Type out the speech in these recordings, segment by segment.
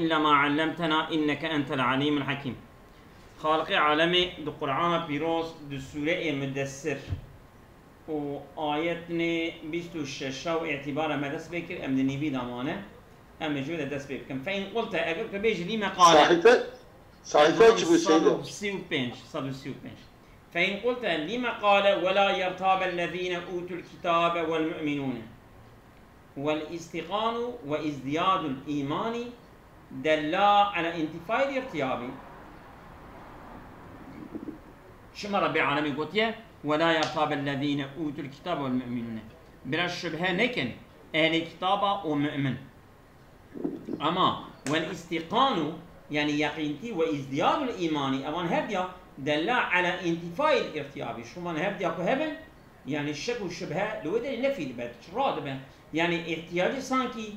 إلا ما علمتنا إنك أنت العليم الحكيم. خالق عالمي دو قرآن بيروز دو سورة مدثر و آياتنا 26 اعتبار ما دست بكر أم دنيبي دامانه أم جودة دست بكر. فإن قلت أقول كبيج لي مقالة صحيفة شبو سيدة فإن قلت لما قال ولا يرتاب الذين أوتوا الكتاب والمؤمنون والاستيقان وازدياد الإيمان دلا على انتفاء الارتياب. شما ربي العالمين قلت ولا يرتاب الذين أوتوا الكتاب والمؤمنون بلا الشبهة نكن أهل الكتاب ومؤمن أما والاستيقان يعني يقينتي وازدياد الإيمان أمان هبديا دلا على انتفاء الارتياب. شما هبديا كهبن يعني الشك والشبهة لو ده نفي دبت شراد به يعني احتياج سانكي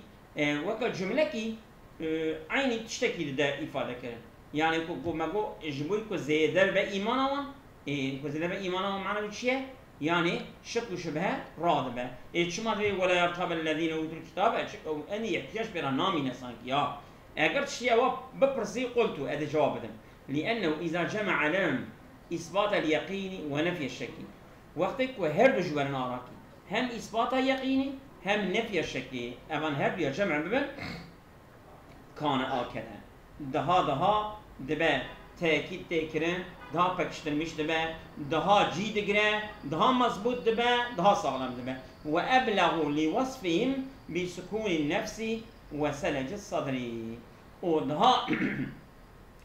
وقت جملة كي عيني تشتكي لده إفادة كره يعني كو ماكو جبوي كو زيادة بإيمان وان كو زيادة بإيمان وان معنى بشيء يعني شك وشبهة راد به شما ذي ولا يرتاب الذين أوتوا الكتاب أني يحتاج بلا نامي نسانكي اگر شيء هو ببرسي قلت هذا جواب بدم لأنه إذا جمع لهم إثبات اليقين ونفي الشك وقتك وهرب جبرنا راكي هم إثبات يقيني هم نفي الشك أمان هرب يجمع ببن كان آكده دها دبا تأكيد تكرن دها پکشترمش دبا دها جي دگره دها مضبوط دبا دها سالم دبا وأبلغوا لوصفهم بسكون النفس وسلج الصدر ودها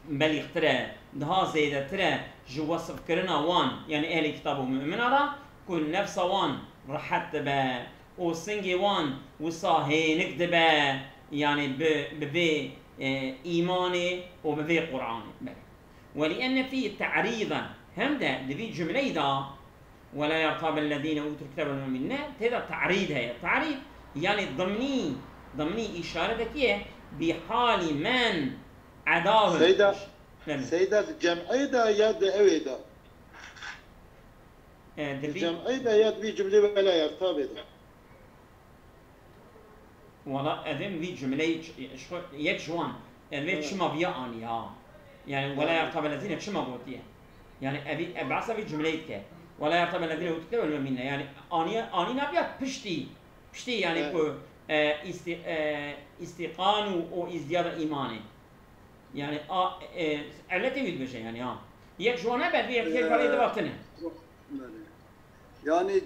بلغ ترى دها زيادة ترى جو وصف كرنا وان يعني أهل كتاب ومؤمن را كل نفس وان رحت دبا وسنجي وان وصاهينك دبا يعني بذي إيماني وبذي قرآني. ولأن فيه تعريضا هم ده لذي جملة دا ولا يرتاب الذين أوتوا الكتاب والمؤمنين تهذا تعريض هي تعريض يعني ضمني إشارة ذكية بحال من عداه سيدة الجمعية دا يد أويدا الجمعية دا يد بي جملة ولا يرتاب دا والله أذن في جملة يجوان أذن شما بيعني يعني ولا يرتاب الذين شما بوتيه يعني أبي أبعث في جملة كه ولا يرتاب الذين أوتوا المؤمنين يعني أني نبيت بشتي يعني كو استيقان وازدياد إيماني يعني علتي بيد بشيء يعني يجوانه بعد يحتاج بريد وقتنا يعني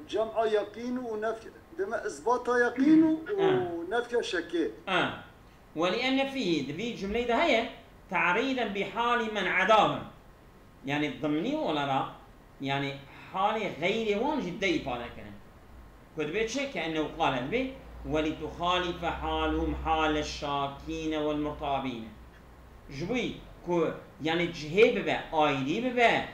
جمع يقين ونفي دم إثبات يقين ونفي شك ولأن فيه ذي جملة ده هي تعريضا بحال من عداهم يعني ضمني ولا لا يعني حال غير وان جدا يفعل كلام كنت بيتشك كأنه قال به ولتخالف حالهم حال الشاكين والمرتابين جوي كو يعني جهيب بقى آيدي بقى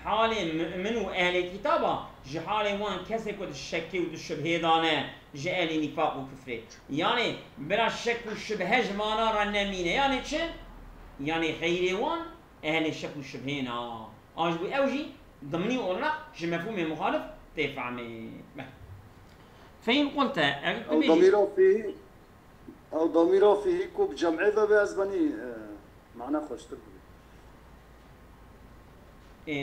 حال مؤمن وأهل الكتابة جحال وان كسي كود الشك والشبه دانه جهل نفاق وكفر يعني بلا الشك والشبه جمانا رنمينه يعني چه يعني غير وان أهل الشك والشبهين أجبو أوجي ضمني أولا جمفهوم مخالف تفعمي فإن قلت أو ضميره فيه كوب جمعي ذا بأزباني معنى خوش تربي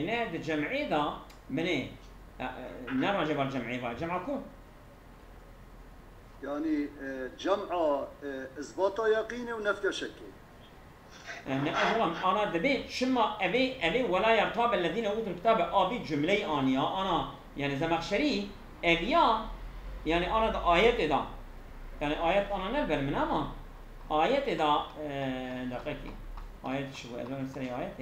لا ده جمعي ذا بني نرى جبر جمعي ذا جمعكم يعني جمع إثبات يقيني ونفي شكي أنا دبي شما أبي ولا يرتاب الذين أوتوا الكتاب أبي جملة آنيا أنا يعني زمخشري أبيا يعني أنا ده آيات إذا يعني آيات أنا نلبر من أما آيات إذا دقيقة آيات شو إذا نسري آيات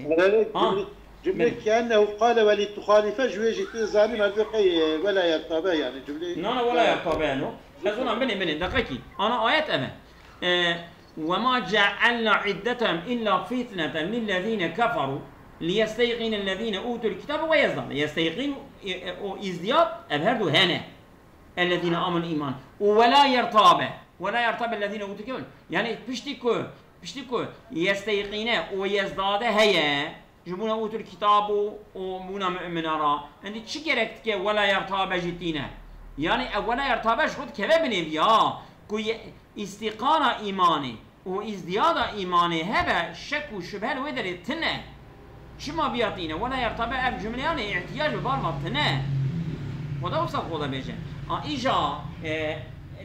جملة كأنه قال ولتخالف جويجي ظالم البقي ولا يرتابه يعني جملة لا ولا يرتابه نو لازم بني دقيقة أنا آيات أنا وما جعلنا عدتهم إلا فتنة للذين كفروا ليستيقن الذين أوتوا الكتاب ويزداد يستيقن وإزدياد أبهردوا هنا الذين آمنوا الإيمان ولا يرتاب الذين أوتوا الكتاب يعني بشتكو يستيقن ويزداد هيا جبونا أوتوا الكتاب ومونا مؤمنا عندي تشكرك ولا يرتاب جتينا يعني ولا يرتاب شخد كذا بنبيا كو استيقان إيماني وازدياد إيمانه هذا شك وشبهة ويدري تنه شما بيعطينا ولا يرتبع بجملة يعني احتياج ببالما تنه خدا وصل خدا بيجن إيجا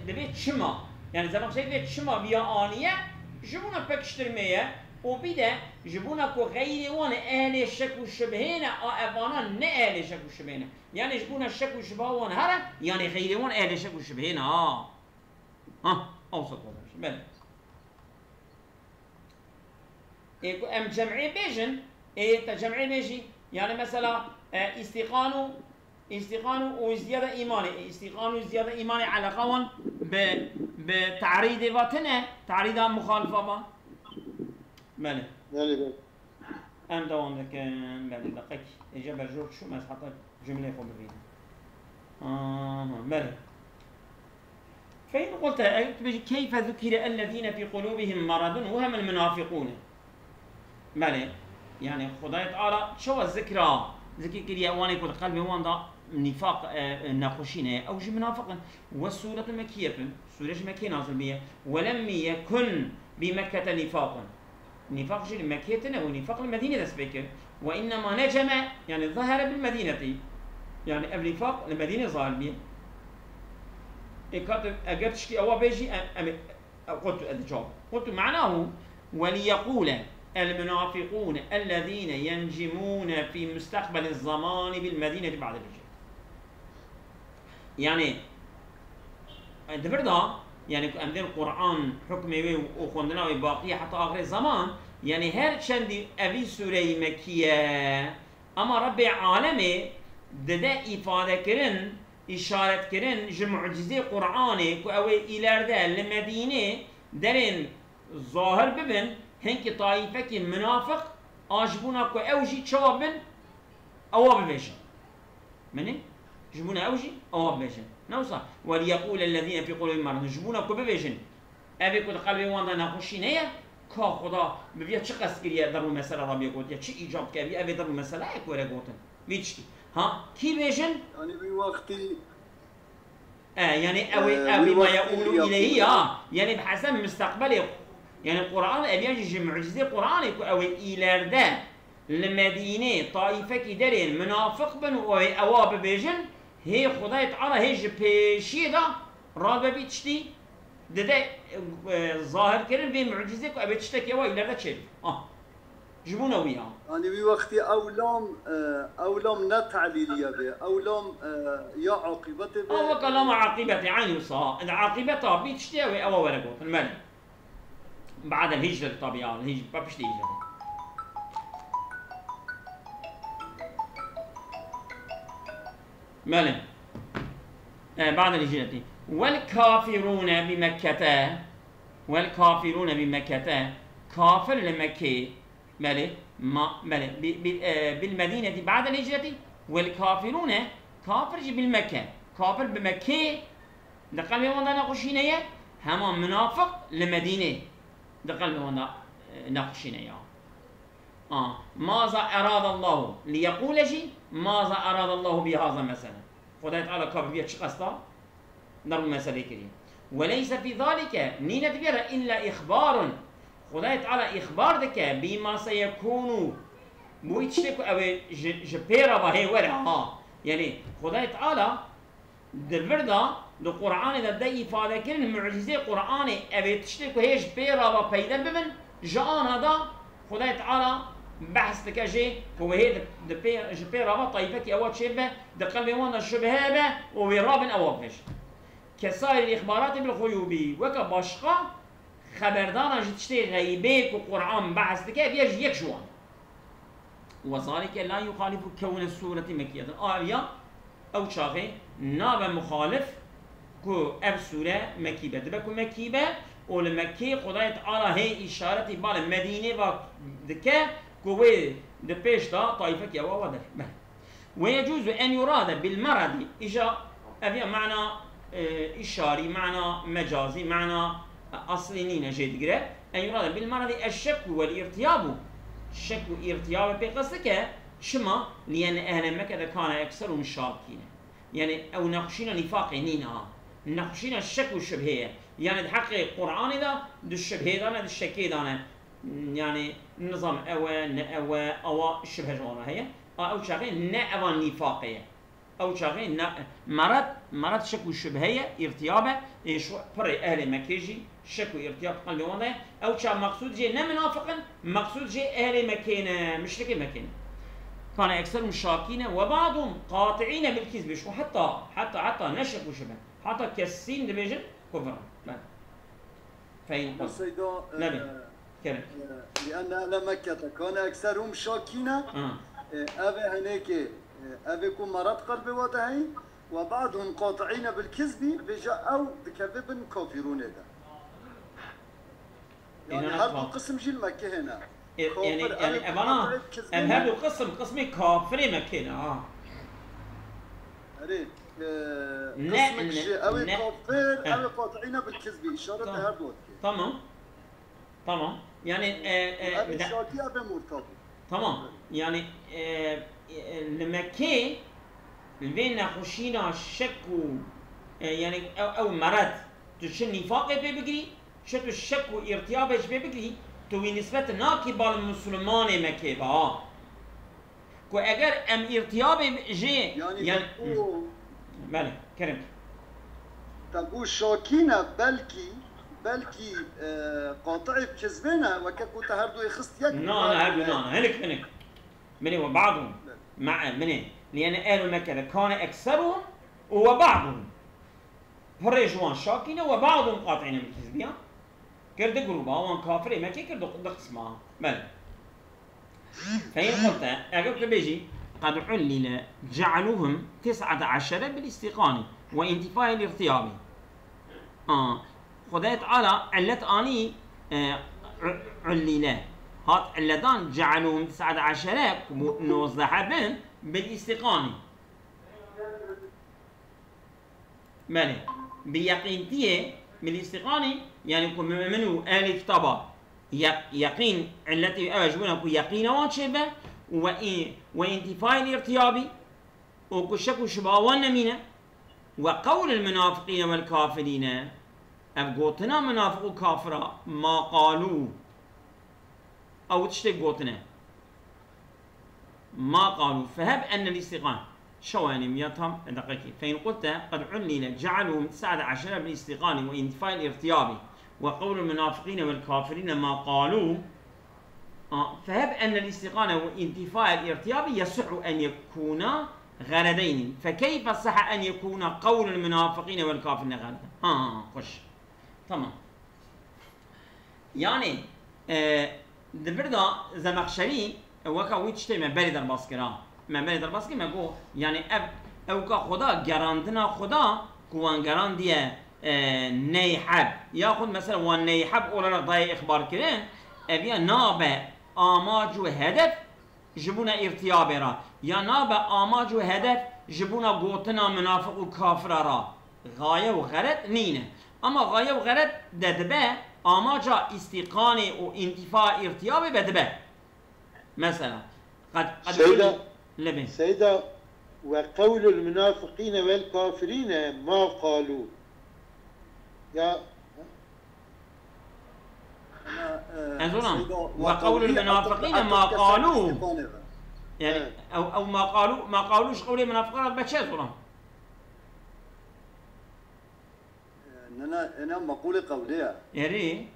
دبيت شما يعني زمان شيء دبيت شما بيا آنية جبونا بكشترمية وبيدا جبونا كو غير وانا أهل الشك والشبهين أبانا نه أهل الشك والشبهين يعني جبونا الشك والشبه وانا هذا يعني غير وانا أهل الشك والشبهين أوصل خدا بيجن بله ام جمعي بيجن تجمعي بيجي يعني مثلا استيقانو وزيادة إيماني استيقانو وزيادة إيماني على قوان بتعريض واتنه تعريضها مخالفة با بله بله ام دوام لكن بله دقيق إجابة جورج شو ما حتى جملة خب فيها بله فإن قلت كيف ذكر الذين في قلوبهم مرض وهم المنافقون بله يعني خدای تعالی شو الذكرى ذكر كريا واني كل قلبي وان دا نفاق ناخوشينه او جي منافقا والسورة مكية سورة مكية نازل بيه ولم يكن بمكة نفاق جي مكية ونفاق المدينة دسبيكر وإنما نجم يعني ظهر بالمدينة يعني النفاق المدينة ظهر بيه إكاتب أجبتشكي أو بيجي قلت الجواب قلت معناه وليقول المنافقون الذين ينجمون في مستقبل الزمان بالمدينة بعد الهجرة يعني دبردا يعني عندنا القرآن حكمي وخندنا وباقي حتى آخر الزمان يعني هر چندی أبي سورة مكية أما رب العالمين دده إفادة كرن إشارة كرن جمعجزة قرآني كأوي إلارده لمدينة درين ظاهر ببن هنك طائفة كي منافق آجبونا كو أوجي تشابن أو ببيشن مني جبونا أوجي أو ببيشن نوصا وليقول الذين في قلوبهم مرض جبونا كو ببيشن أبي كو قلبي واندا نخوشين هي كا خدا ببيا چه قصد كريا در المسألة رابي قوت يا چه إيجاب كري أبي در المسألة اكو رقوتن بيجتي ها كي بيشن يعني بوقتي يعني أوي ما يقولوا إليه يعني بحسب مستقبله يعني القرآن أبيان معجزة القرآن أو إلارده المدينة طائفة كدرين منافق بن أواب بيجن هي خداي تعالى هي بيشيدا رابع بيتشتي ده ظاهر كرن بمعجزة أبي تشتكي وإلارده شيء جبونا وياه يعني بوقتي أولام نتعليلية به أولام يا عاقبته به أو كلام عاقبته عيني وصاها العاقبة بيتشتي أو ورقوت المال بعد الهجرة طبيعة الهجرة ما بيشتي هجرة ماله بعد الهجرة والكافرون بمكة كافر لمكة ماله ما ماله بالمدينة بعد الهجرة والكافرون كافر بالمكة كافر بمكة دقل بموضع نقشينية هما منافق لمدينة دقل بموضع نقشينية ماذا أراد الله ليقول شيء ماذا أراد الله بهذا مثلا خدای تعالى كافر بيت شقصتا نرو مسألة كريم وليس في ذلك نينة بيرا إلا إخبار خدای تعالى إخبار دك بما سيكون بويتشتكو أو جبيرا بهي ورا يعني خدای تعالى دلوردا دو قرآن دا دي إفادة كرن معجزة قرآن أو تشتكو هي جبيرا بيدا بمن جانا دا خدای تعالى بحث تكاجي هو هي جبيرا طيفتي أو شبه دقل وانا الشبهة به وبراب أو بش كسائر الإخبارات بالغيوبي وكباشقة خبردانا جتشتي غيبك وقرآن بحث تكاجي يجي يكشوان وذلك لا يخالف كون السورة مكية آية أو شاغي ناب مخالف كو أب سورة مكيبة دبكو مكيبة ولمكي خدای تعالى هي إشارة بال مدينة ودكا كوي دبيش دا طائفة كيوا ودر ويجوز أن يراد بالمرض إجا أبي معنى إشاري معنى مجازي معنى أصلينين جد قرأ أن يراد بالمرض الشك والارتياب الشك والارتياب بقصدك شما لأن أهل مكة كان أكثر مشاركين يعني أو نقشين نفاق هنا نقشين الشك والشبهية يعني تحقق قرآن إذا الشبه دانا الشكي دانا يعني نظام أو الشبه جوانا هي أو شاغين نأوا نفاقية أو شاغين مرات شك الشبهية ارتيابه إيش فرق أهل مكيجي شك وارتياب قلبي وانا أو شا مقصود جي نمنافقا مقصود جي أهل مكينة مشركي مكينة كان أكثر مشاكين وبعضهم قاطعين بالكذب حتى نشك وشبه حتى كسين دبيجن كفر فين نبي كلام لأن أهل مكة كان أكثرهم شاكين أبي هناك أبي يكون مرض قلب وضعي وبعضهم قاطعين بالكذب أو بكذب كافرون هذا يعني هذا القسم جيل مكة هنا يعني أبانا هذا القسم قسم كافر مكة هنا قسم الشيء أو كافر أو قاطعين بالكذب إشارة هذا تمام يعني أبي شاكي أبي مرتضى تمام يعني المكي البين خشينا الشك يعني أو مرض تشن نفاق بيجري شتو الشك وارتياب إيش بيجري توي نسبة ناكبة المسلمان مكي با كو أجر أم ارتياب جي يعني بله كريم تقول شاكينا بلكي قاطعي بكذبنا وكاكو تهردو يخص يك هنك مني وبعضهم مع مني لأن أهل مكة كان أكثرهم وبعضهم فرجوان شاكين وبعضهم قاطعين من الكذبية كرد جروبا وان كافر مكة كرد قسمها بل فإن قلت أجبت بيجي قد علل جعلوهم 19 بالاستيقان وانتفاء الارتياب خدای تعالى علت آنی علله هات علتان جعلوهم 19 19 بن بالاستقامة بله بيقينتيه بالاستقامة يعني كم منو أهل الكتاب يقين علتي أجبنا كو يقين وانشبه وانتفاء الارتيابي وكشك شباوان نمينة وقول المنافقين والكافرين أبقوتنا منافق وكافرة ما قالوا أو تشتي قوتنا ما قالوا فهب أن الاستقامة شو يعني مياتهم دقيقة فإن قلت قد علل جعلوا 19 بالاستقامة وانتفاء الارتياب وقول المنافقين والكافرين ما قالوا فهب أن الاستقامة وانتفاء الارتياب يصح أن يكون غرضين فكيف صح أن يكون قول المنافقين والكافرين غرضا خش تمام يعني دبردا زمخشري وكا ويتشتي من بری در باسکرا من بری در باسکی مگو يعني او که خدا گراندنا خدا کوان گراند دیه نیحب یاخد مثلا وان نیحب اولا ضای اخبار کرن اویا نابه آماج و هدف جبونا ارتیاب را یا نابه آماج و هدف جبونا گوتنا منافق و کافر را غایه و غرض نینه اما غایه و غرض ددبه آماجا استيقاني وانتفاء ارتيابي بدبه مثلا قد سيدة وقول المنافقين والكافرين ما قالوا يا وقول المنافقين ما قالوا يعني او ما قالوش قول المنافقين بتشي زورا أنا مقولة قولية يري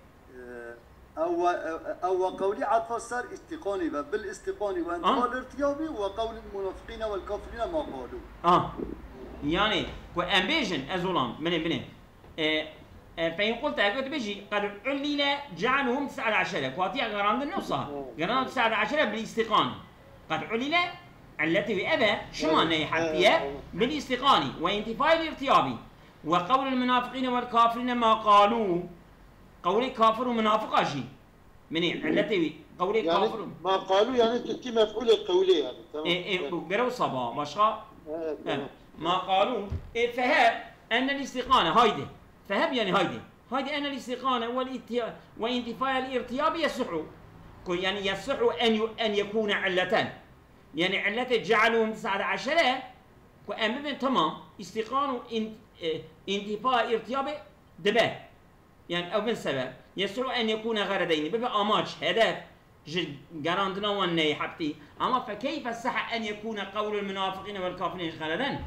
أو قولي عطف صار استقاني بالاستقاني وانتقال ارتيابي وقول المنافقين والكافرين ما قالوا يعني وأمبيجن أزولان من فإن قلت أقول بيجي قد علل جعلهم 19 كواتي غراند النصها غراند 19 بالاستقاني قد علل التي أبى شمانه حتى بالاستقاني وانتفاء الارتيابي وقول المنافقين والكافرين ما قالوا قولي كافر ومنافق أجي منين التي قولي يعني كافر ما قالوا يعني تتي مفعول القولي يعني تمام قرأوا صبا مشغا ما قالوا فهب أن الاستقامة هايدي فهب يعني هايدي أن الاستقامة وانتفاء الارتياب يصح يعني يصح أن يكون علتان يعني علة جعلهم 19 وأمام تمام استقامة انتفاء ارتياب دبه يعني أو من سبب يصح أن يكون غرضين ببقى آماج هدف جراندنا والني حبتي أما فكيف صح أن يكون قول المنافقين والكافرين غرضا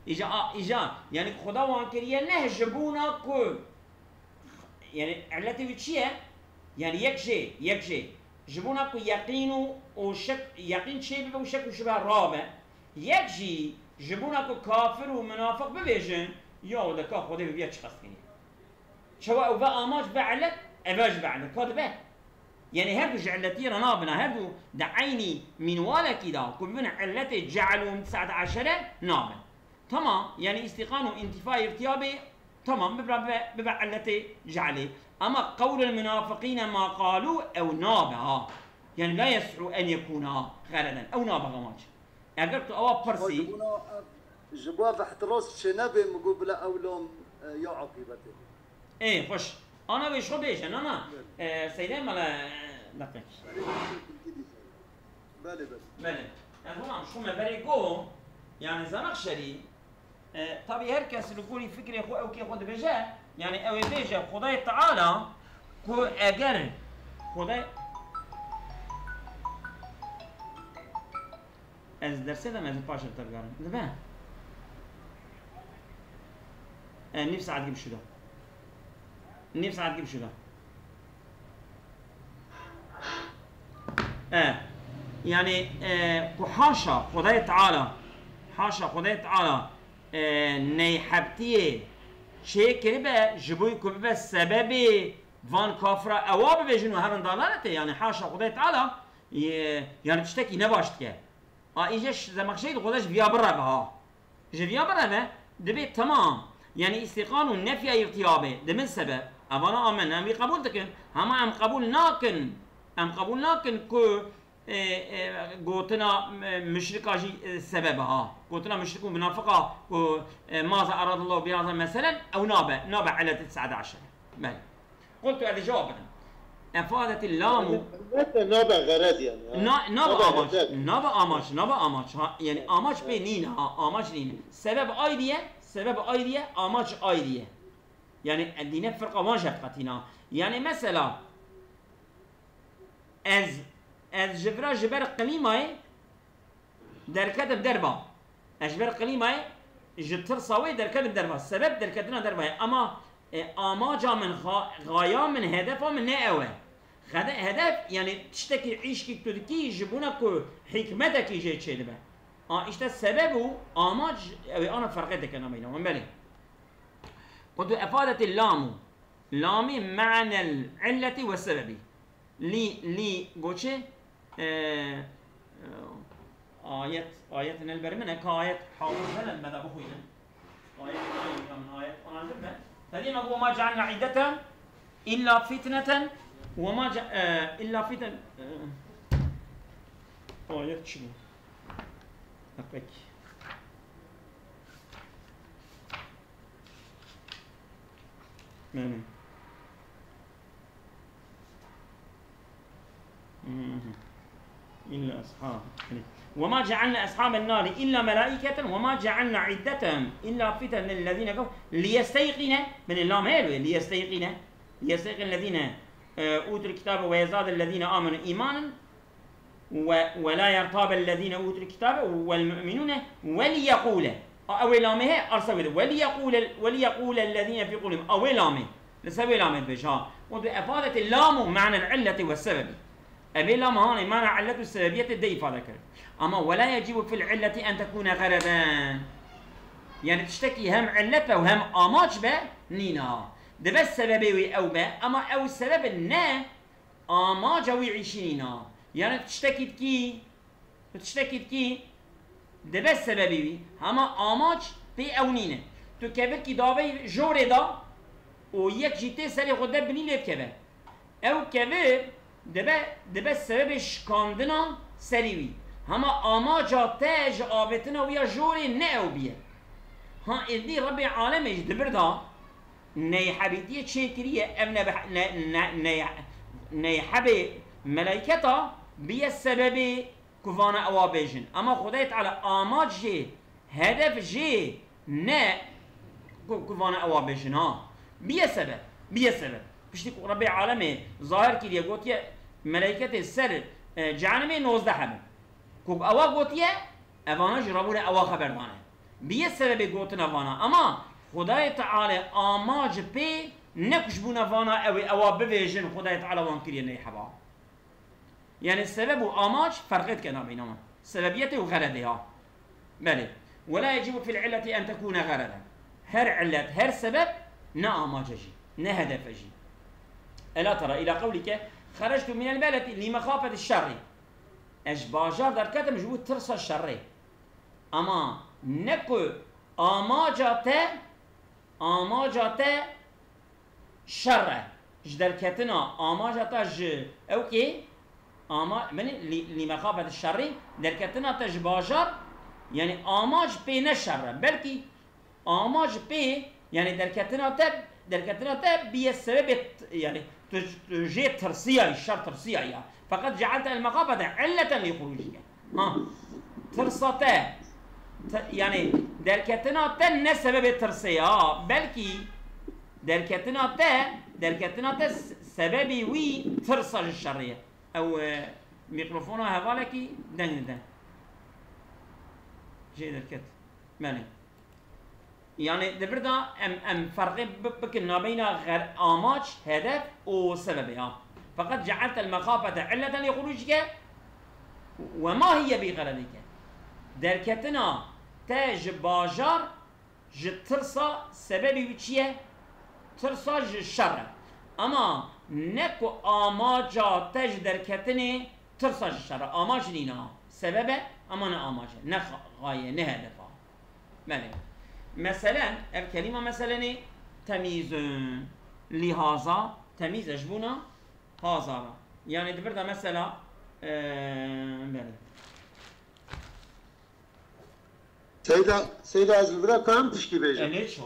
إجا يعني خدا وانكريا نهجبونا كو يعني علتي وشيء يعني يكجي جبونا كو يقين وشك يقين شيء ببا وشك وشبه رابع يكجي جبونا كو كافر ومنافق ببيجن يا دكا خدا ببيا تشخصني شو أوفا آماج بعلت أباج بعلت كاتبه يعني هردو جعلتي رنابنا هردو دعيني من ولا كده كل من علتي جعلوا من 19 نابن تمام يعني استيقان وانتفاء ارتيابي تمام ببع علتي جعلي أما قول المنافقين ما قالوا أو نابها يعني لا يصح أن يكون غرضا أو نابها غماج أقرت أو برسي جبوا تحت راس شنبه مقبلة أو لهم يا عقيبته ايه خوش انا بيشو بيش انا سيدان مالا دقيق بله هنا شو ما بريقو يعني زمخشري طبي هركس اللي يقولي فكري اخو او كي خد بيجا يعني او بيجا خداي تعالى كو اجر خداي از درسه ده مازال باشر ترجع ده نفسي عاد جيب شو ده نفسي عاد جيب شو ده يعني حاشا خداي تعالى حاشا خداي تعالى نيحبتيه شيء كريبه جبوي كبه سببي فان كافرة اواب بيجنو هرن دلالته يعني حاشا خداي تعالى يعني تشتكي نباشتك ايجش زمخشي خداش فيا برا بها جفيا برا دبي تمام يعني استيقان النفي ارتيابه ده من سبب أنا آمن هم قبول دكن هما هم قبول ناكن كو قوتنا مشركا جي سببها قوتنا مشركو منافقة كو ماذا أراد الله بهذا مثلا أو نابع على 19 بل قلت هذا جوابا أفادت اللام نابع غرض يعني نابع آماج يعني آماج بينينا آماج نينا سبب آيدية آماج آيدية يعني الدين فرقة واجب قتنا يعني مثلا از جبر قليمة در كتب دربا اجبر قليمة جتر صوي در كتب دربا السبب در كتنا دربا اما آماجا من غايا من هدفا من نأوه هدف يعني تشتكي عيش كي تدكي يجيبونا كو حكمتك يجي تشيدبه اشتا السبب آماج انا فرقتك انا بينهم بلي قلت أفادت اللام لامي معنى العلة والسبب لي قوتشي آية البرمنة كآية حافظنا المدى بخوينا آية من آية أنا جبنا تدين أقول ما جعلنا عدة إلا فتنة وما إلا فتنة آية شنو أقولك إلا أصحاب وما جعلنا أصحاب النار إلا ملائكة وما جعلنا عدتهم إلا فتنة للذين كفروا ليستيقن من اللام هيلو ليستيقن الذين أوتوا الكتاب ويزداد الذين آمنوا إيمانا ولا يرتاب الذين أوتوا الكتاب والمؤمنون وليقول أولامه أرسل وليقول الذين في قلوبهم أولامه لسبب لامه بشها وأفادت اللام معنى العلة والسبب أبي لام هون معنى علة السببية الدي إفادة كرد أما ولا يجب في العلة أن تكون غرضا يعني تشتكي هم علة وهم آماج به نينا ده بس سببي أو به أما أو السبب نا آماج ويعيشينا يعني تشتكي تكي ده بس سببي اما آماج بي او نينه تو كبر كي داوي جوري دا و يك جيتي سري خود بني لب كبر او كبر ده بس سببش كاندنا سريوي هما آماجا تاج آبتنا ويا جوري نأو بيه ها إذي ربي عالمش دبردا نيحبيتيه تشيكريه ام نيحبي ملايكتا بيه السبب كفانا اوابيجن اما خدای تعالی آماج جي هدف جي نا كفانا اوابيجن ها بيه بيه سبب بشتك ربي عالمي ظاهر كي يقول ملائكة السر جهنم 19 هم كوك أوا قوتيه أوانا جربونه أوا خبردانه بيه سبب قوتنا وانا أما خدای تعالی آماج پی نکشبونه وانا أوا بویژن خدای تعالی وان کریه نیحبا يعني السبب وآماج فرقت كنا بينهما سببيته وغرضها بله ولا يجب في العلة أن تكون غرضا هر علة هر سبب نا آماججي نا هدفجي ألا ترى إلى قولك خرجت من البلد لمخافة الشر أجباجار در كتم جبوت ترسى الشر أما نكو آماجاته شر جدر كتنا آماجاته أوكي آما من لمخافة الشر در كتنا تجباجر يعني آماج بي نشر بلكي آماج بي يعني در كتنا تب بي السبب يعني تجي ترسية الشر ترسية فقد جعلت المخافة علة لخروجك ترسته يعني در كتنا تن سبب ترسية بلكي در كتنا سبب وي ترسج الشرية او ميكروفونها هذالكي دن جي دركت مالي يعني دبردا ام فرق بكنا بين غير آماج هدف وسببها فقد جعلت المخافة علة لخروجك وما هي بغرضك دركتنا تاج باجار جترسى سببي وشيه ترسى الشر اما نكو آماجا تاج دركتني ترسى الشر آماج لينا سببه اما نا آماج غاية نهدفها مالي مثلا الكلمة مثلا تمييز لهذا تمييز اجبونا هذا يعني دبردا مثلا مالي سيدة عز البلا كم تشكي بيجا؟ ليش؟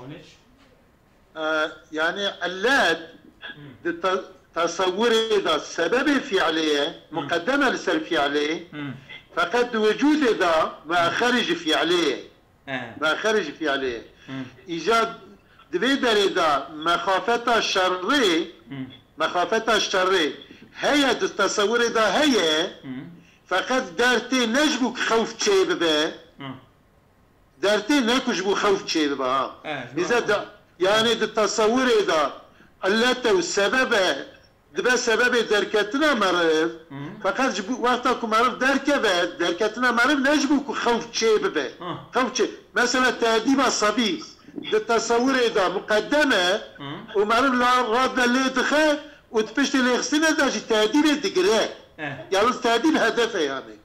يعني علات تصور إذا سبب فعليه مقدمة لسبب فعليه فقد وجود إذا ما خرج فعليه ما خرج فعليه إيجاد دبيدر إذا مخافة الشري هي تصور إذا هي فقد دارتي نجبك خوف شيء ببه دارتي نكجبو خوف شيء بها إذا يعني التصور إذا علته والسبب دبا سبب دركتنا مرض فقط جبو وقتكم مرض دركتنا مرض نجبو خوف شيء ببه خوف شيء مثلا تهديم الصبي التصور إذا مقدمة ومرض لا راد اللي دخل وتبشت اللي يخصنا داجي تهديم الدقرة يعني التهديم هدفه يعني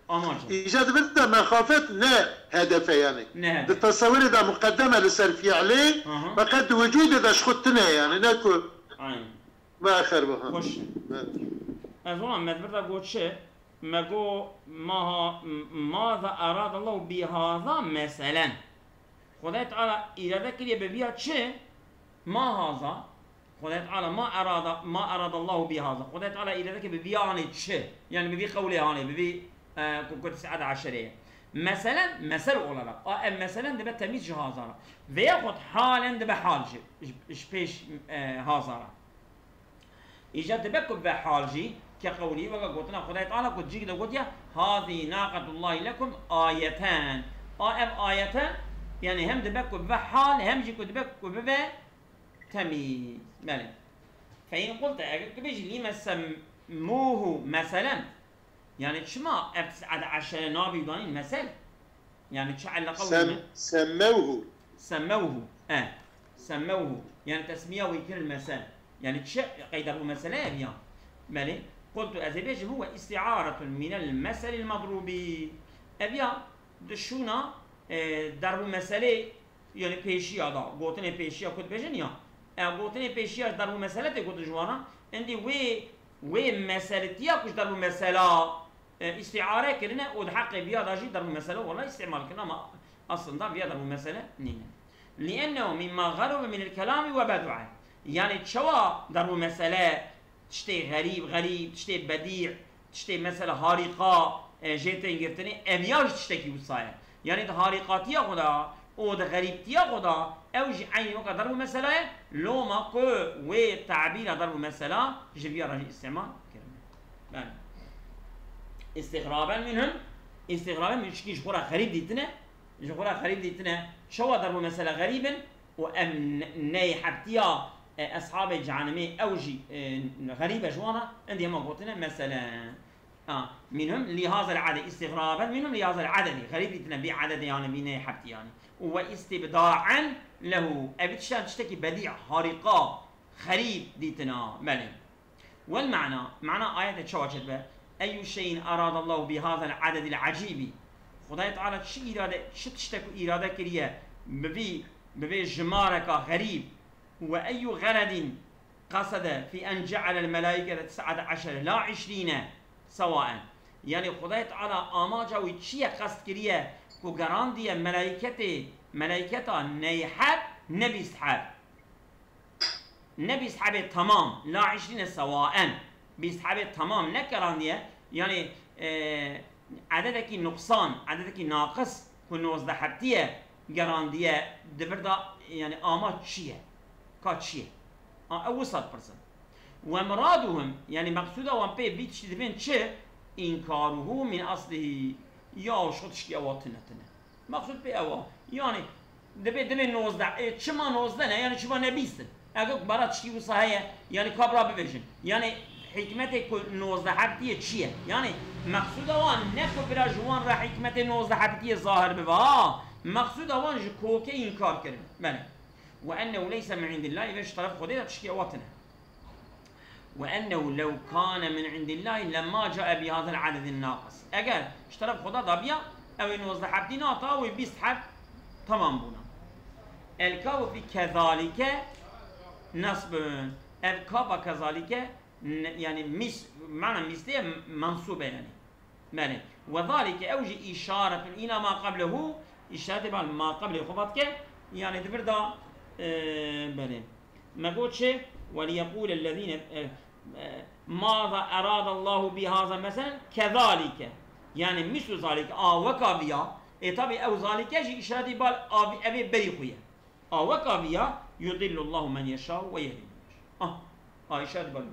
إيجاد بدنا مخافة لا هدفه يعني التصور إذا مقدمة للسلفي عليه فقد وجود إذا شخطنا يعني ناكو ما آخر بها وش أظن ما تبرد أقول شيء ما جو ماذا أراد الله بهذا مثلا خدای تعالی إرادة كليه ببيها شيء ما هذا خدای تعالی ما أراد الله بهذا خدای تعالی إرادة كليه ببيها يعني شيء يعني ببي قوله يعني ببي كنت سعادة عشرية مثلا مثل أولا مثلا دبا تمييز هازارا وياخد حالا دبا حال بيش هازارا إيجاد دبا كبا حال جي كقولي وقا قلتنا خدای تعالى قد جيك دا قلت هذه ناقة الله لكم آيتان آيتان يعني هم دبا كبا حال هم جي كبا كبا تمييز مالي فإن قلت بيجي لما سموه مثلا يعني شما ابتسعد عشر نابي دانين مثل يعني تشعل قولنا سموه سموه يعني تسميه ويكون المثل يعني تشع قيده مثلا يعني مالي قلت أزبيج هو استعارة من المثل المضروب أبيا دشونا ضرب مسألة يعني بيشيا دا قوتني بيشيا كنت بيجنيا قوتني بيشيا ضرب مسألة قلت جوانا عندي وي مسألتيا كش ضرب مسألة استعارة كلنا ودحق بيا داجي ضرب مسألة والله استعمال كنا ما أصلا دا بيا ضرب مسألة نينا لأنه مما غرب من الكلام وبدعه يعني تشوا ضرب مسألة تشتي غريب تشتي بديع تشتي مسألة هارقة جيتين قرتني أبياش تشتكي وصايا يعني هارقاتيا خدا او ده غريبتيا خدا اوجي عين وقت ضرب مسألة لو ما كو و تعبير ضرب مسألة جبيا راجي استعمال كلمة استغرابا منهم استغرابا من شكي جخورا غريب ديتنا جخورا غريب ديتنا شو ضرب مسألة غريبا وام ناي حبتيا اصحاب الجهنمي اوجي غريبه جوانا عندي ما قلتنا مثلا منهم لهذا العدد استغرابا منهم لهذا العدد غريب يتنبي عدد يعني بيني حبتي يعني واستبداعا له ابتشان تشتكي بديع خارقه غريب ديتنا ملي والمعنى معنى آية تشوشت به أي شيء أراد الله بهذا العدد العجيب خداي تعالى شي إرادة تشتكي إرادة كريه ببي جمارك غريب وأي غرض قصد في أن جعل الملائكة 19 لا 20 سواء يعني خداي تعالى آما جاوي شيء قصد كريه كو غراندية ملائكة نيحب نبي سحاب تمام لا 20 سواء بيسحاب تمام نكراندية يعني عددك نقصان عددك ناقص كو 19 حبتية غراندية دبردا يعني آما شيء كاتشيه اوصل برسن ومرادهم يعني مقصوده وان بي بيتش دبين تشي انكاره من اصله يا شوتش يا واتنتنا مقصود بي اوا يعني دبي 19 چما 19 يعني چما نبيست اگه برات شي وصايه يعني كبرى بفيجن يعني حكمته 19 حبتيه چيه يعني مقصوده وان نكو برا جوان را حكمته 19 حبتيه ظاهر بوا مقصوده وان جكوكي انكار كرن بله وأنه ليس من عند الله إذا اشترف خديرة تشكي وطنه وأنه لو كان من عند الله لما جاء بهذا العدد الناقص أجل اشترف خدا ضبيا أو إنه وضحت ناطا وبيسحب تمام بنا الكاف كذلك نصب الكاف كذلك يعني معنى مثل منصوبة يعني وذلك أوجي إشارة إلى ما قبله إشارة ما قبله خبطك يعني تبردا بله ما قلتش وليقول الذين ماذا أراد الله بهذا مثلا كذلك يعني مثل ذلك وكافيا طبعا أو ذلك يجي إشارة بال أبي بريخوية وكافيا يضل الله من يشاء ويهدي من يشاء إشارة بال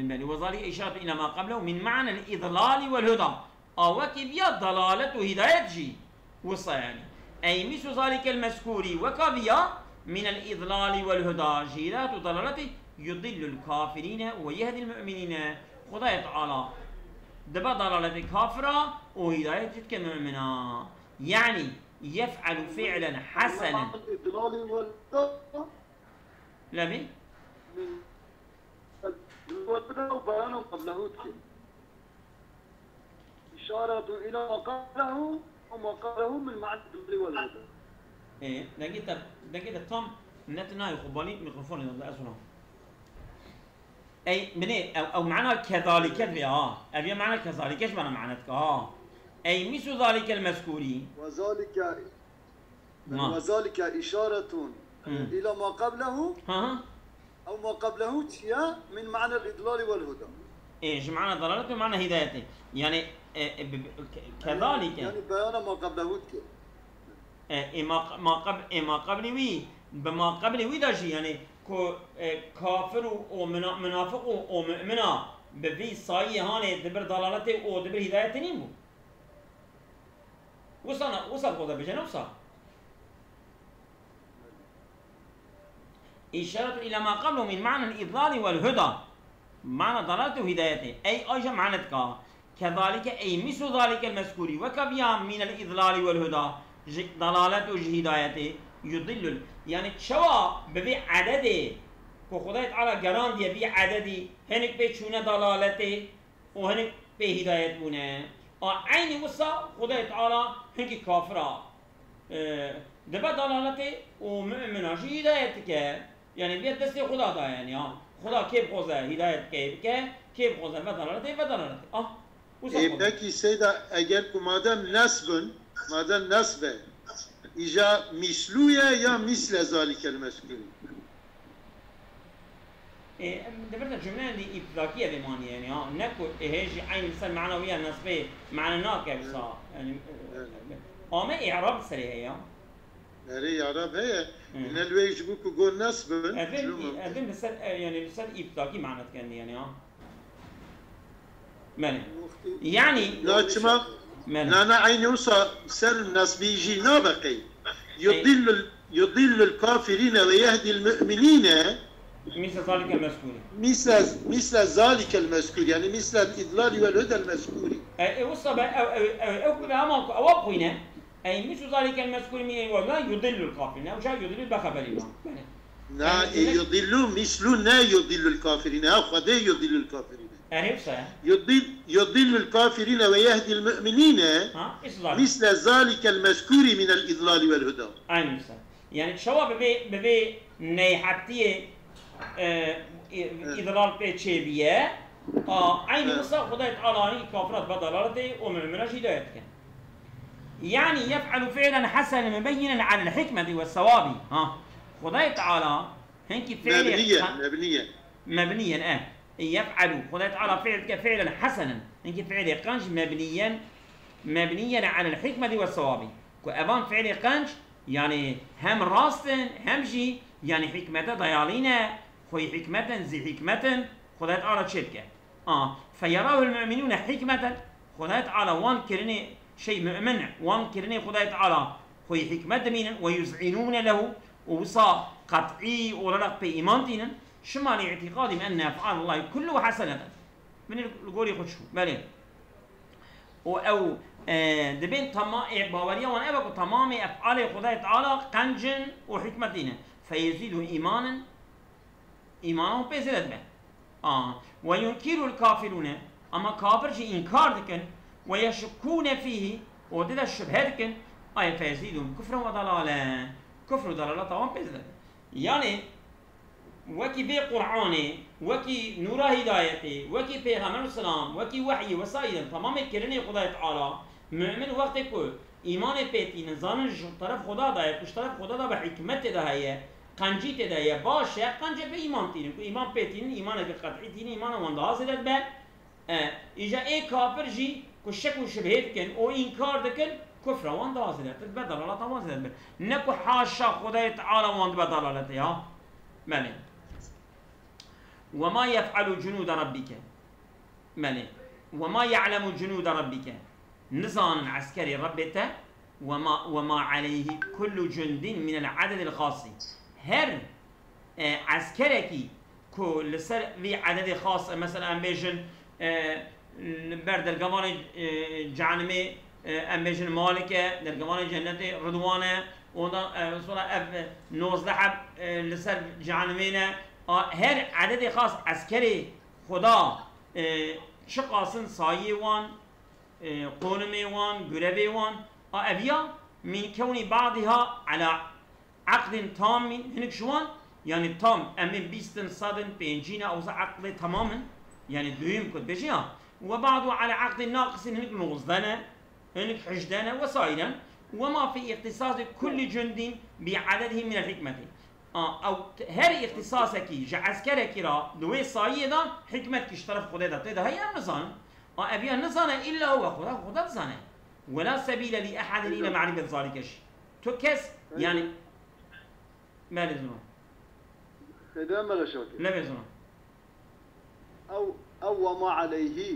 بله وذلك إشارة إلى ما قبله من معنى الإضلال والهدى وكافيا ضلالة وهداية جي وصى يعني أي مثل ذلك المذكور وكافيا من الإضلال والهدى جيرات وضلالته يضل الكافرين ويهدي المؤمنين خداي تعالى دبا ضلالة كافرة وهداية جدك المؤمنة يعني يفعل فعلا حسنا الإضلال والهدى لبي والهدى وبيان قبله إشارة إلى ما قبله وما قاله من معنى الدبل والهدى. إيه دقيقة توم نتنا يخبالي ميكروفون هذا أسمع. أي مني أو معنى كذلك أبي معنى كذلك إيش معناتك أي مثل ذلك المذكوري. وذلك إشارة إلى ما قبله أو ما قبله شيء من معنى الإضلال والهدى. إيش معنى ضلالته ومعنى هدايته يعني كذلك يعني بيان ما قبله ما قبل وي بما قبل وي داشي يعني كافر ومنافق ومؤمنة بفي صاية هاني دبر ضلالته ودبر هدايته نيمو وصل قوضا بجنة وصل إشارة إلى ما قبله من معنى الإضلال والهدى معنى ضلالته وهدايته أي أجا معناتك كذلك أي مثل ذلك المذكور وكبيا من الإضلال والهدى ضلالته وهدايته يضل يعني شوا ببي عدده كخداي تعالى جراند يبي عددي هنك بيشونه ضلالته وهنك بهدايته بونه عين وصا خداي تعالى هنك كافرة دبا ضلالته ومؤمنة شي هدايتك يعني بيت دستي خدا دا يعني خدا كيف خوزه هدايت كيف خوزه بدلالته بکی سیدا اگر که مادام نسبه ایجا مثلویه یا مثل ذالک المذکوری دبرت الجملة اللي إطلاقية بمعنى يعني نكو هيجي عين مثل معنوية نسبة معنى ناقة بصا يعني ما إعراب سريع هي هي إعراب هي إن اللي يجيبوك وقول نسبة أذن بس يعني بس إطلاقي معنى كان يعني مالي يعني لا شما أنا عيني وصل سر الناس بيجي نابقي يضل الكافرين ويهدي المؤمنين مثل ذلك المذكور مثل ذلك المذكور يعني مثل الإضلال والهدى المذكور وصل أو كما أوقينا أي مثل ذلك المذكور من ولا يضل الكافرين أو جاء يضل بخبرنا نا يضل مثل نا يضل الكافرين أخذ يضل الكافرين يضل الكافرين ويهدي المؤمنين مثل ذلك المذكور من الإضلال والهدى أي مثل يعني شوا ببي نيحتيه إضلال بيتشيبيه عين مثل خدای تعالی كافرات بضلالته ومؤمنات هدايتك يعني يفعل فعلا حسنا مبينا على الحكمة والصواب خدای تعالى هنك فعل مبنيا يفعل خدای تعالى فعلا حسنا هنك فعل قنج مبنيا على الحكمة والصواب كأبان فعل قنج يعني هم راستن هم جي يعني حكمة ضيالينا خوي حكمة زي حكمة خدای تعالى تشتكه فيراه المؤمنون حكمة خدای تعالى وان كرني شيء مؤمن وان كرني خدای تعالى خوي حكمة مين ويزعنون له وصا قطعي ورلق بإيمانتنا شمال اعتقادهم أن أفعال الله كله حسنة من القول يخشوا بلين أو دبين تمام باوريا وانا أبقى تمام أفعال خدای تعالى قنجن وحكمتنا فيزيد إيمانهم بزيادة به وينكر الكافرون أما كافر شيء إنكار دكن ويشكون فيه ودد الشبهة دكن فيزيدهم كفر وضلالة كفر وضلالة طبعا بزيادة يعني وكي بي قرآني وكي نور هدايتي وكي پیغمبر السلام وكي وحي وسائل تمام كرني خدای تعالى مؤمن وقت کو ایمان پیتی نزان طرف خدا دايه کش طرف خدا دا به حکمت دايه قنجی تدايه باشه قنجه به ایمان تین ایمان پیتین ایمان که قطعی تین ایمان وند حاصلت به اجا ای کافر جی کشک و شبهت کن او انکار دکن كفر وان ضلالت بدلالت وان زد نكو حاشا خدای تعالى وان بدلالت ها مالي وما يفعل جنود ربك مالي وما يعلم جنود ربك نظام عسكري ربته وما عليه كل جند من العدد الخاص هر عسكركي كل سر في عدد خاص مثلا بيجن برد الجمال جانمي امبيجن مالكه در جمال جنة رضوانه ودا صورة نوزده لسر جانمينه هر عدد خاص عسكري خدا شقاسن سايي وان قونمي وان غربي وان أبيا من كون بعضها على عقد تام هناك شوان يعني تام أمين بيستن صادن بينجينا أو عقد تماما يعني دويم كنت بيجيها وبعضه على عقد ناقص هناك نوزدنا هناك حجدنا وسائلا وما في اختصاص كل جند بعدده من الحكمة أو هر اختصاصك عسكرك را دوي صايدا حكمتك اشترف خدا تدا هي النظام أبيا النظام إلا هو خدا زانه ولا سبيل لأحد إلى معرفة ذلك الشيء تكس يعني ما لزمه خدام ولا شوكي لا لزمه أو وما عليه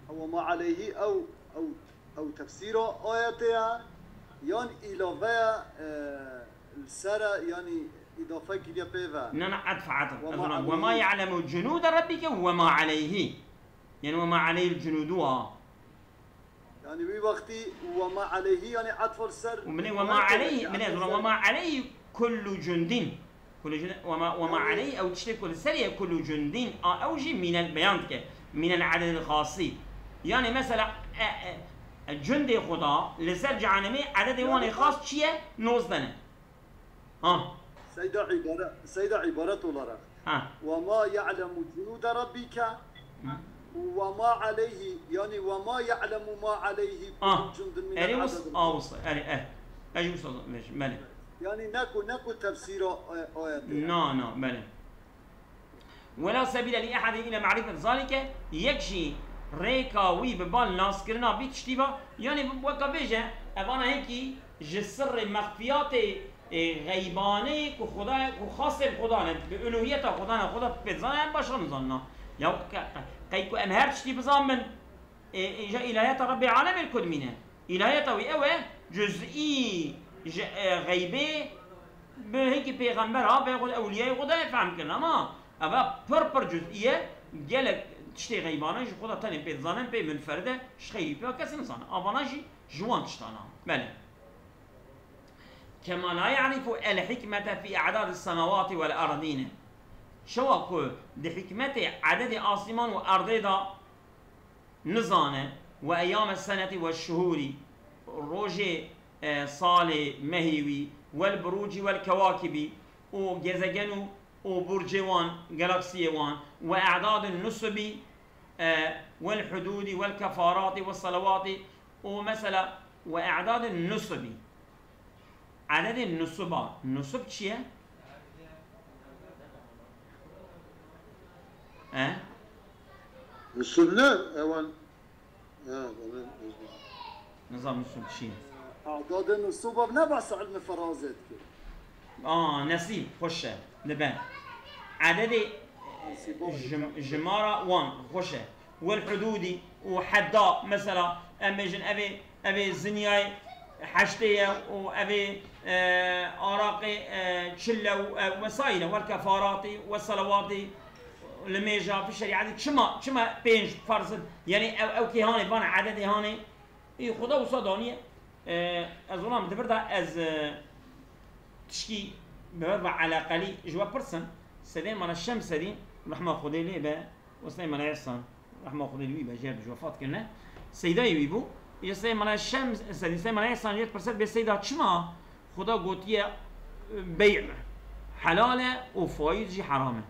أو ما عليه أو تفسيره آياتها يعني إضافة السرى يعني إضافة كده بيفا نعم عطف وما يعلم جنود ربك وما عليه يعني وما عليه الجنود يعني بوقتي وما عليه يعني عطف السر وما عليه وما عليه كل جند وما عليه أو تشترك السرية كل جند أوجي من البيان من العدد الخاصي يعني مثلا الجندي خدا لسر جهنمي عدد وان خاص چیه 19 سيدة عبارة لرا وما يعلم جنود ربك وما عليه يعني وما يعلم ما عليه كل جند من العدد وصل اجي وصل ماشي مالك يعني ناكو تفسير آيات. نعم بله. ولا سبيل لأحد إلى معرفة ذلك يكشي ريكاوي ببال ناس كرنا بيتشتيبا يعني وكبيجة أبانا هيكي جسر مخفيات غيباني كخدا وخاصة بخدا بألوهية خدا بتزان بشر مزنا يا كيكو أمهر تشتي بزامن إجا إلهية رب العالمين الكلمينة إلهية ويأوه جزئي غيبي بهيك بيغمبرها بيقول أولياء خدا يفهم كنا ما أبا بر جزئية جالك تشتي غيبانه جو خدا تاني بيت زانن بي منفرده شخي بيا كسي نزانه أباناجي جوان تشتانا بله كما لا يعرف الحكمة في أعداد السماوات والأرضين شو أقول دي حكمة عدد آسمان وأرض دا نزانه وأيام السنة والشهور روجي صالي مهيوي والبروج والكواكب وجزجنو وبرجوان جالاكسيوان وأعداد النسب والحدود والكفارات والصلوات ومثلا وأعداد النسب عدد النسبات النسب شيء نسبنا اوان نظام نسب شيء أعداد النسب بنبحث علم فرازات نسيب خوشه لبن عدد جمارة وان خوشه والحدودي وحدا مثلا امجن ابي زنياي حشتيه وابي اراقي شله ومسائل والكفارات والصلوات لميجا في الشريعه شما بينج فرض يعني او كيهاني بان عدد هاني خدا وصدانيه اظن متفرده از تشكي بيربع على قلي جوا برسن سدين من الشمس دي رحمة خدي لي با وسدين من العصان رحمة خدي لي با جاب جوا فات كنا سيدا يبيبو يسدين من الشمس سدين من العصان جت برسل بسيدا شما خدا قوتيه بيع حلاله وفايز جي حرامه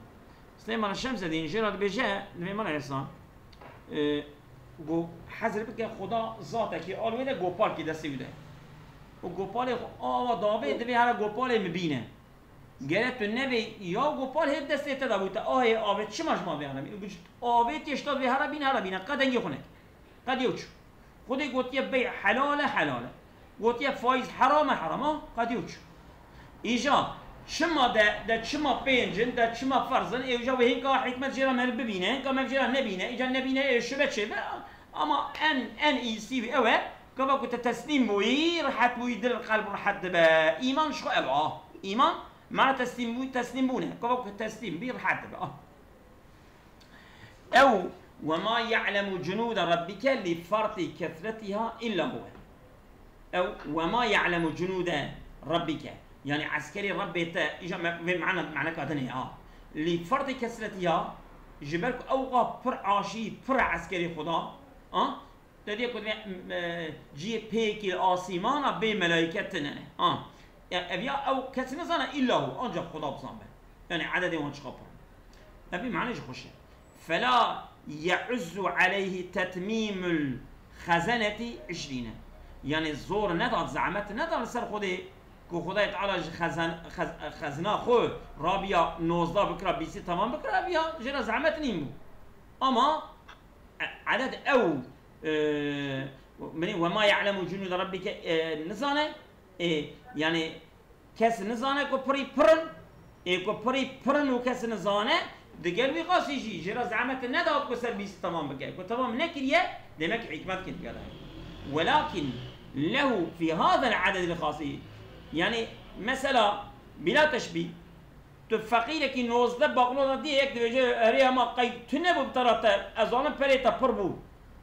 سدين من الشمس دي جراد بجا من العصان جو حذر بك خدا ذاتك آلوده گوپال کی دستی بوده و گوپال داوی دوی هر گوپال مبینه گرت نبی یا گوپال هد دستی تدا بوده آوه چه مجموع بیانم آوه تشتاد به هر بینه قد انگی خونه قد یوچ خودی گوتیه بیع حلاله گوتیه فایز حرامه قد یوچ ایجا شما ده شما پنجن ده شما فرزن ایجا و هنگا حکمت جرا مل ببینه هنگا مل جرا نبینه ایجا نبینه شبه چه اما ان ایسی و اوه که با کت تسلیم بوی رحت بوی دل قلب رحت با ایمان شو اوه ایمان معنی تسلیم بونه که با کت تسلیم بی رحت با او وما يعلم جنود ربك لفرط كثرتها الا هو او وما يعلم جنود ربك يعني عسكري ربي اجى معنى كاتني لفرط كثرتها جبلك اوقا پر عاشي پر عسكري خدا تدي كنت جي بيك الاسمان بملائكتنا ابيا او كثر زنا الا هو انجا خدا بصامه يعني عدد وانش خبر ابي معنى خش فلا يعز عليه تتميم الخزنه 20 يعني الزور ندى زعمت ندى سر خدي که خدای تعالی خزنه خو رابیا 19 بکره 20 تمام بکره بیا جرا زعمت نیم اما عدد او وما يعلم جنود ربك نزانه يعني کس نزانه کو پری پرن و کس نزانه دیگر بی قاسی جی جرا زعمت نداد کو سر 20 تمام بکره کو تمام نکریه دمک حکمت کن گره ولكن له في هذا العدد الخاصي يعني مثلا بلا تشبيه تفقي لك نوزده باقلونا دي هيك دوجه اريا ما قيد تنبو بطرطه ازانه بريتا پربو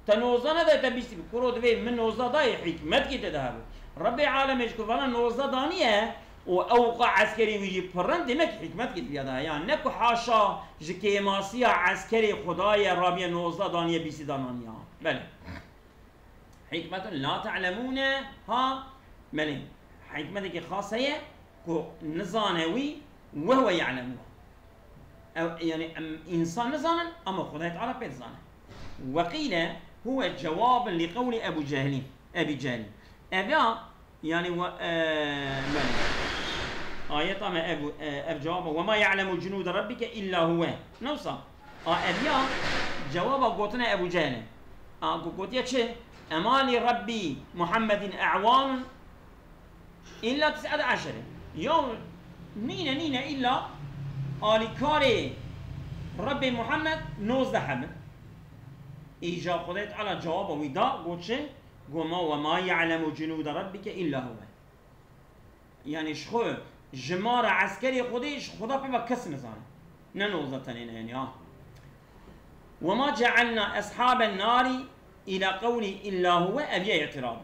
تنوزانه ده تبيستي كرو دوي من نوزده ده حكمت كي تدهب ربي عالمش كفانا نوزده دانيه واوقع عسكري ويجي پرن دمك حكمت كي بياده يعني نكو حاشا جكيماسيا عسكري خدايا رابيا نوزده دانيه بيسي دانانيه بله حكمة لا تعلمونها بله حكمتك خاصة هي كو نزانوي وهو يعلمها أو يعني إنسان نزانا أما خدای تعالى بيتزانا وقيل هو جواب لقول أبي جهل أبا يعني آيات ما أب جواب وما يعلم جنود ربك إلا هو نوصى أبيا جواب قوتنا أبو جهل قوتيا شيء أماني ربي محمد أعوان إلا 19 يوم نينا إلا آل كاري ربي محمد 19 حبه إيجا خديت على جواب ويدا قلت شيء وما يعلم جنود ربك إلا هو يعني شخو جمار عسكري خديش خدا بما كس نزانه ننوزة تنين يعني وما جعلنا أصحاب النار إلى قولي إلا هو أبي اعتراض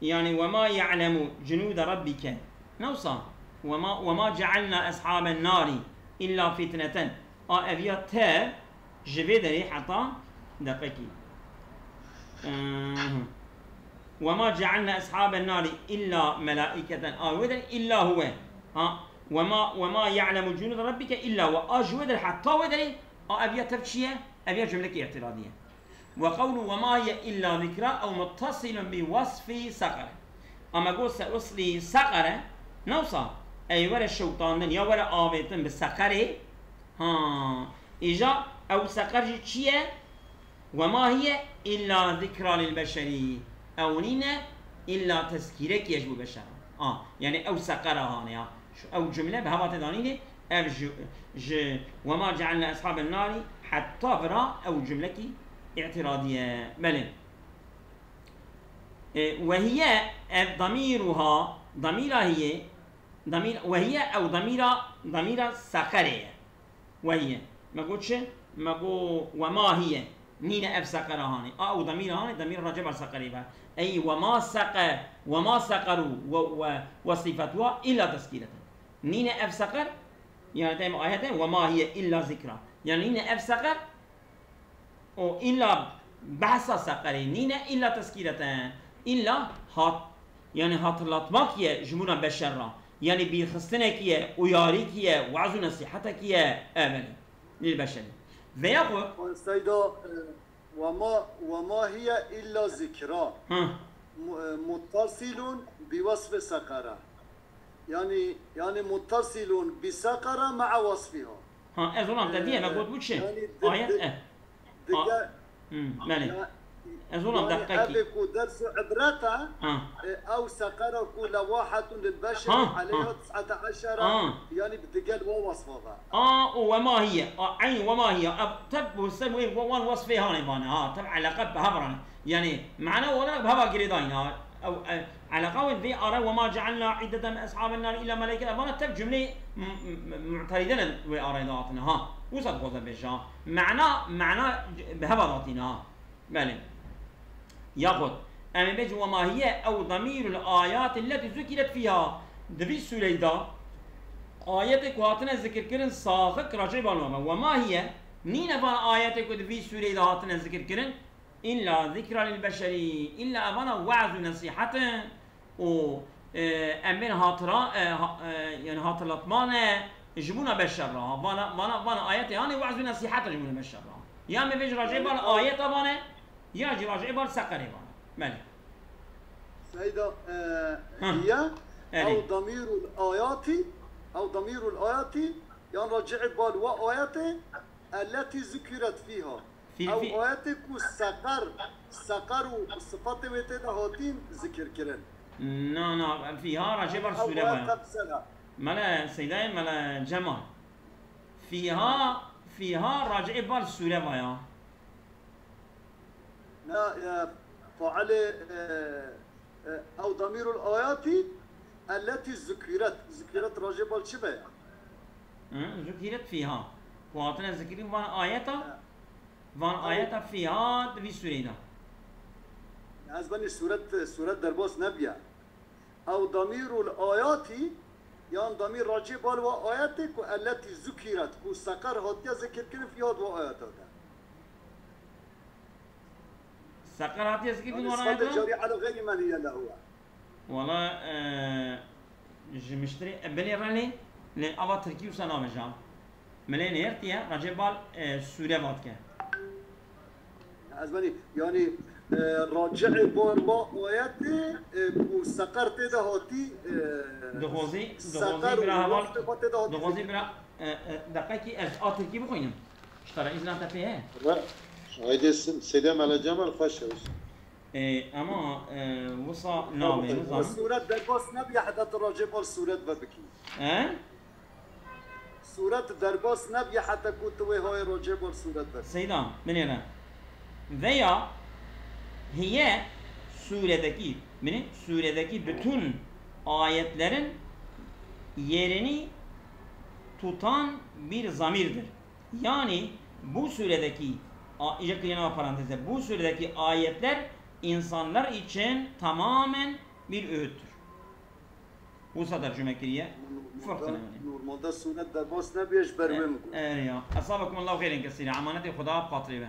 يعني وما يعلم جنود ربك نوصى وما جعلنا أصحاب النار إلا فتنة أبي تا جبدري حتى دقيقي وما جعلنا أصحاب النار إلا ملائكة ودر إلا هو وما يعلم جنود ربك إلا هو ودر حتى ودري أبي تفشية أبي جملة اعتراضية وقول وما هي إلا ذكرى أو متصل بوصف سقر أما قول سأصلي سقر نوصى أي ولا الشوطان يا ولا آبيتن بالسقر إجا أو سقر جيتشية وما هي إلا ذكرى للبشري أو نينا إلا تذكيرك يجب بشر يعني أو سقرها هاني أو جملة بهذا تدانيني وما جعلنا أصحاب النار حتى فرا أو جملة اعتراضية بلى وهي ضميرها ضميرها هي ضمير وهي أو ضمير سقرية وهي ما قلتش ما قو وما هي نينا أف سقر هاني أو ضمير هاني ضمير رجب سقريبها أي وما سقروا وصفتها إلا تذكيرة نينا أف سقر يعني دائما آياتين وما هي إلا ذكرى يعني نينا أف سقر أو إلا بحث سقري نينا إلا تذكيرة إلا هات يعني هات لطمك جمونا بشرة يعني بيخستنك وياريك وعزو نصيحتك آمن للبشر فيقول سيدا وما هي إلا ذكرى متصل بوصف سقرة يعني متصل بسقرة مع وصفها أظن تديه ما قلت بوش آيات مالي أظن دقيقي أبكو درس عبرته أو سقرة كل واحد للبشر عليه 19 يعني بتقال ووصفها وما هي عين وما هي تب سوي وان وصفها هاني تبع علاقة بهبرنا يعني معنا ولا بهبا قريدين أو علاقة في أرى وما جعلنا عدة من أصحاب النار إلا ملائكة أبانا تب جملة معترضين وأريداتنا وصد قوة بجا معنا بهبا ذاتنا بالي ياخذ أما بيج وما هي أو ضمير الآيات التي ذكرت فيها دبي سليدا آياتك واتنا ذكر كرن ساخك رجب وما هي نين فان آياتك دبي سليدا هاتنا ذكر كرن إلا ذكرى للبشري إلا أبانا وعظ نصيحة و أمين هاترا يعني هاتلطمان جمونا بشرها فانا آيات يعني وعظ نصيحة جمونا بشرها يا ما بيج رجب آيات أبانا يجي راجع بال سقري مالي سيدا هي أو ضمير الآيات يعني راجع بال وآيات التي ذكرت فيها أو آياتك السقر والصفات وتدا هاتين ذكر كرن نا فيها راجع بال سورة ملا سيدا ملا جمال فيها راجع بال سورة ويا لا فعل أو ضمير الآيات التي ذكرت راجب الشبه ذكرت فيها واتنا ذكرين وان آياتا فيها تبي سورينا أزبني سورة دربوس نبيا أو ضمير الآيات يعني ضمير راجب وآياتك التي ذكرت وسكر هاتيا ذكر كن فيها وآياتها سقرات يسكت من وراء جاري على غير من هي له والله مشتري بني راني لأبا تركي وسنا مجام ملين هرتيا رجبال سوريا باتك أزمني يعني راجع بورما وياتي وسقرت ده هاتي دغوزي برا دقيقي از آتركي بخوينم اشترى إذن أنت فيها لا هيدي سيدام على جمال خشوش اما وصا نامي نظام الصورة درباس نبي حتى تراجع بال صورة ببكي صورة درباس نبي حتى كنت وهاي راجع بال صورة ببكي سيدان من هنا veya هي suredeki suredeki bütün ayetlerin yerini tutan bir zamirdir. Yani bu suredeki paranteze bu suredeki ayetler insanlar için tamamen bir öğüttür. Bu sadar cümlekiriye farkına yani. Normalde sünnet derbas ne bir berwem. Ya. Asabakum Allahu khairan kesira. Amaneti Khuda patribe.